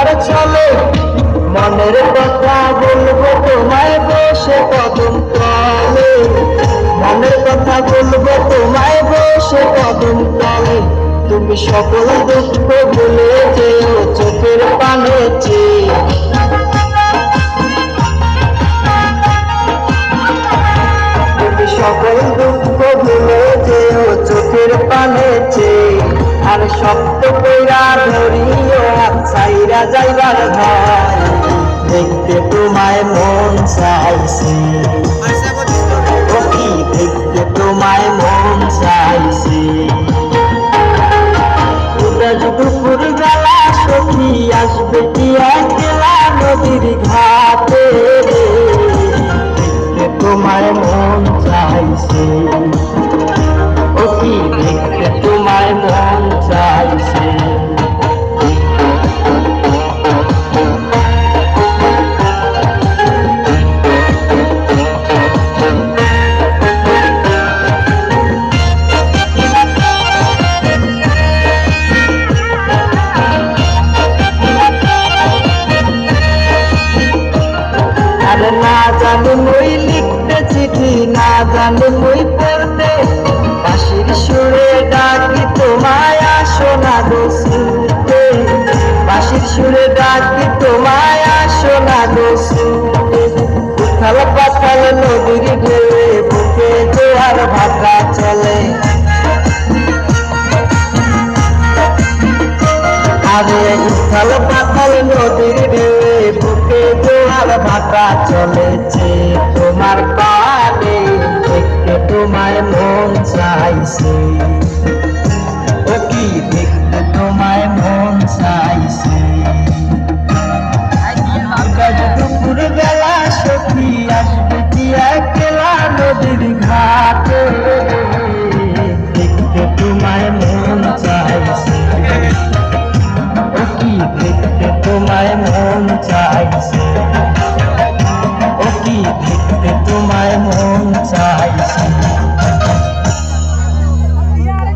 আমার চলে, মনের কথা বলবো তোমায় বসে কদম তলে, মনের কথা বলবো তোমায় বসে কদম তলে। তুমি সকল দুঃখ ভুলে যেও চোখের পানে চেয়ে, তুমি সকল দুঃখ ভুলে যেও চোখের পানে চেয়ে। আর শক্ত কইরা ধরিও হাত ছাইরা যাইবার ভয়, দেখতে তোমায় মন চাইছে, ও কি দেখতে তোমায় মন চাইছে। দুপুর বেলা সখী আসবে কি একলা নদীর ঘাটে, দেখতে তোমায় মন চাইছে, ও কি দেখতে তোমায় মন চাইছে। না জানি মই লিখতে চিঠি, না জানি মই পড়তে, বাঁশির সুরে ডাকি তোমায় আসো না গো শুনতে, বাঁশির সুরে ডাকি তোমায় আসো না গো শুনতে। উথাল পাথাল নদীর ঢেউয়ে বুকে জোয়ার ভাটা চলে, আরে উথাল পাথাল নদীর ঢেউয়ে বুকে জোয়ার ভাটা চলেছে। তোমার পানে দেখতে তোমায় মন চাইছে, ও কি দেখতে